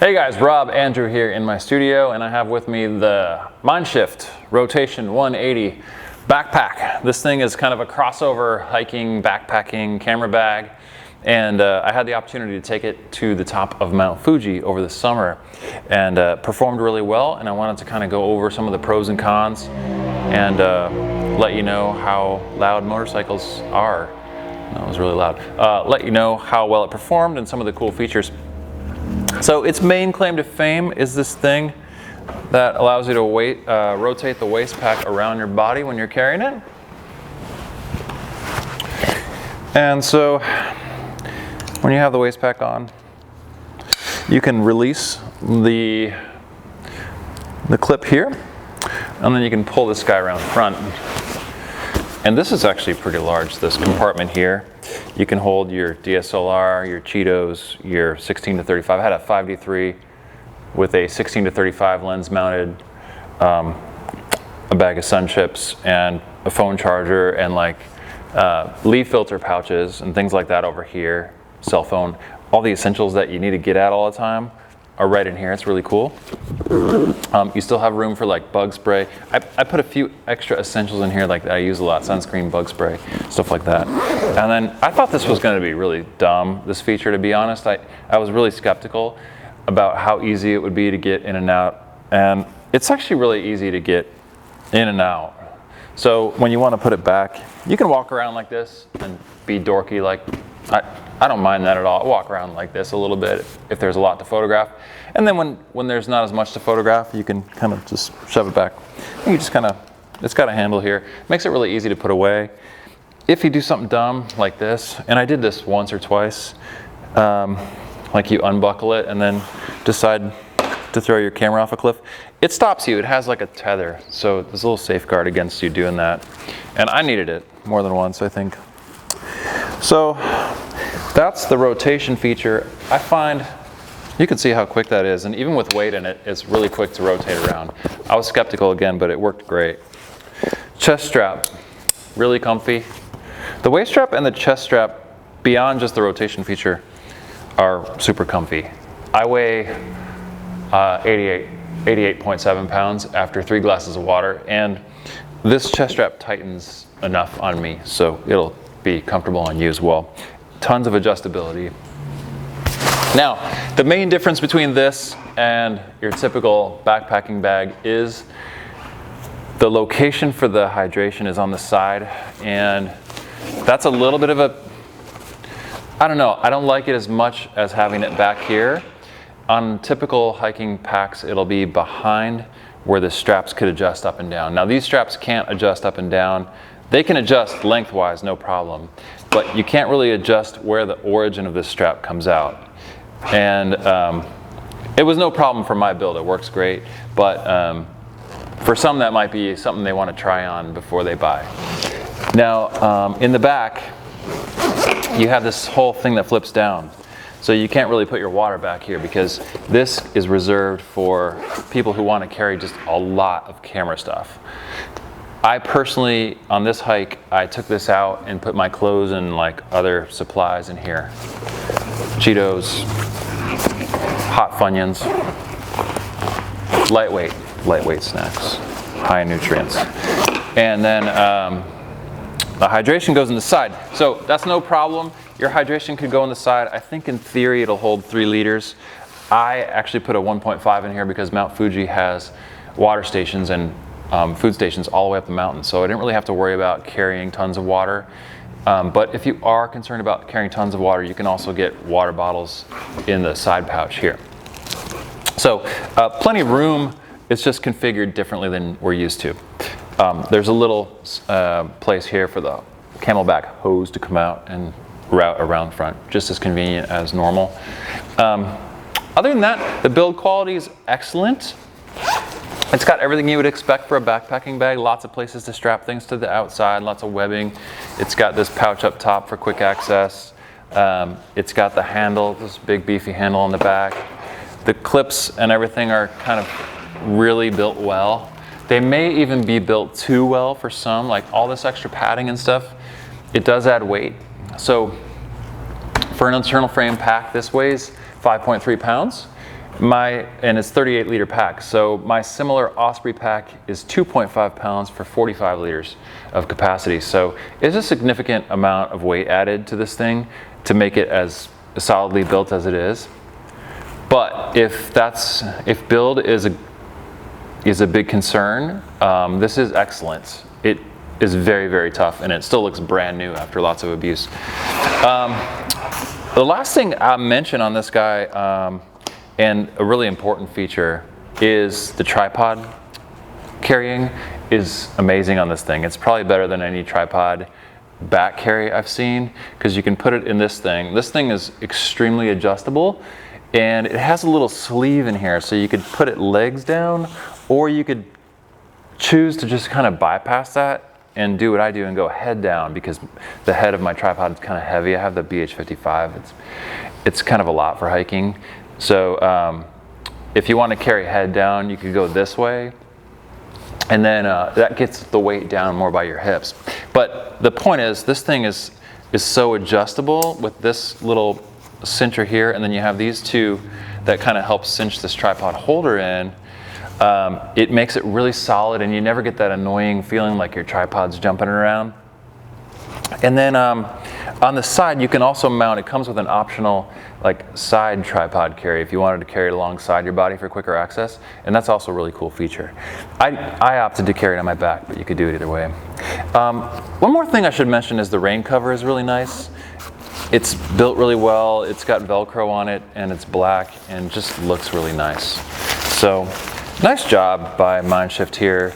Hey guys, Rob Andrew here in my studio, and I have with me the Mindshift Rotation 180 backpack. This thing is kind of a crossover hiking, backpacking camera bag, and I had the opportunity to take it to the top of Mount Fuji over the summer, and performed really well. And I wanted to kind of go over some of the pros and cons, and let you know how loud motorcycles are. That was really loud. Let you know how well it performed and some of the cool features. So its main claim to fame is this thing that allows you to rotate the waist pack around your body when you're carrying it. And so when you have the waist pack on, you can release the clip here, and then you can pull this guy around front. And this is actually pretty large, this compartment here. You can hold your DSLR, your Cheetos, your 16-35. I had a 5D3 with a 16-35 lens mounted, a bag of sun chips, and a phone charger, and like leaf filter pouches and things like that over here, cell phone. All the essentials that you need to get at all the time are right in here. It's really cool. You still have room for like bug spray. I put a few extra essentials in here like that I use a lot, sunscreen, bug spray, stuff like that. And then I thought this was going to be really dumb, this feature, to be honest. I was really skeptical about how easy it would be to get in and out. And it's actually really easy to get in and out. So when you want to put it back, you can walk around like this and be dorky. Like I don't mind that at all. I walk around like this a little bit if there's a lot to photograph. And then when there's not as much to photograph, you can kind of just shove it back. And you just kind of, it's got a handle here. Makes it really easy to put away. If you do something dumb like this, and I did this once or twice, like you unbuckle it and then decide to throw your camera off a cliff, it stops you. It has like a tether. So there's a little safeguard against you doing that. And I needed it more than once, I think. So that's the rotation feature. I find you can see how quick that is, and even with weight in it, it's really quick to rotate around. I was skeptical again, but it worked great. Chest strap, really comfy. The waist strap and the chest strap, beyond just the rotation feature, are super comfy. I weigh 88.7 pounds after 3 glasses of water, and this chest strap tightens enough on me, so it'll be comfortable on you as well. Tons of adjustability. Now, the main difference between this and your typical backpacking bag is the location for the hydration is on the side, and that's a little bit of a, I don't know, I don't like it as much as having it back here. On typical hiking packs, it'll be behind where the straps could adjust up and down. Now, these straps can't adjust up and down. They can adjust lengthwise, no problem, but you can't really adjust where the origin of this strap comes out. And it was no problem for my build, it works great, but for some that might be something they want to try on before they buy. Now, in the back, you have this whole thing that flips down. So you can't really put your water back here because this is reserved for people who want to carry just a lot of camera stuff. I personally, on this hike, I took this out and put my clothes and like other supplies in here. Cheetos, hot Funyuns, lightweight snacks, high in nutrients. And then the hydration goes in the side. So that's no problem. Your hydration could go on the side. I think in theory it'll hold 3 liters. I actually put a 1.5 in here because Mount Fuji has water stations and food stations all the way up the mountain, so I didn't really have to worry about carrying tons of water. But if you are concerned about carrying tons of water, you can also get water bottles in the side pouch here. So plenty of room. It's just configured differently than we're used to. There's a little place here for the Camelback hose to come out and route around front, just as convenient as normal. Other than that, the build quality is excellent. It's got everything you would expect for a backpacking bag. Lots of places to strap things to the outside, lots of webbing. It's got this pouch up top for quick access. It's got the handle, this big beefy handle on the back. The clips and everything are kind of really built well. They may even be built too well for some, like all this extra padding and stuff. It does add weight. So for an internal frame pack, this weighs 5.3 pounds. and it's 38 liter pack. So my similar Osprey pack is 2.5 pounds for 45 liters of capacity. So it's a significant amount of weight added to this thing to make it as solidly built as it is. But if build is a big concern, this is excellent. It is very, very tough, and it still looks brand new after lots of abuse. The last thing I'll mention on this guy, and a really important feature, is the tripod carrying is amazing on this thing. It's probably better than any tripod back carry I've seen, because you can put it in this thing. This thing is extremely adjustable, and it has a little sleeve in here, so you could put it legs down, or you could choose to just kind of bypass that and do what I do and go head down, because the head of my tripod is kind of heavy. I have the BH55. It's kind of a lot for hiking. So if you want to carry head down, you could go this way, and then that gets the weight down more by your hips. But the point is, this thing is so adjustable with this little cincher here, and then you have these two that kind of help cinch this tripod holder in. It makes it really solid, and you never get that annoying feeling like your tripod's jumping around. And then on the side, you can also mount, it comes with an optional like side tripod carry if you wanted to carry it alongside your body for quicker access, and that's also a really cool feature. I opted to carry it on my back, but you could do it either way. One more thing I should mention is the rain cover is really nice. It's built really well, it's got Velcro on it, and it's black, and just looks really nice. So, nice job by Mindshift here.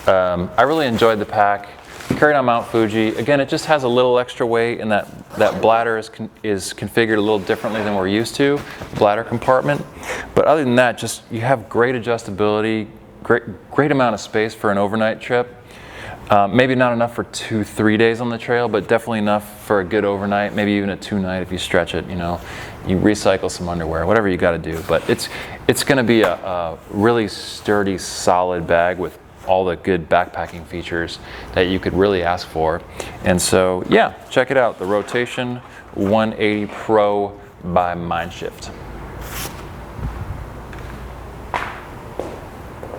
I really enjoyed the pack. Carried on Mount Fuji. Again, it just has a little extra weight, and that bladder is configured a little differently than we're used to, bladder compartment. But other than that, just you have great adjustability, great amount of space for an overnight trip. Maybe not enough for 2-3 days on the trail, but definitely enough for a good overnight, maybe even a 2-night if you stretch it, you know. You recycle some underwear, whatever you gotta do. But it's gonna be a really sturdy, solid bag with all the good backpacking features that you could really ask for. And so, yeah, check it out, the Rotation 180 Pro by Mindshift.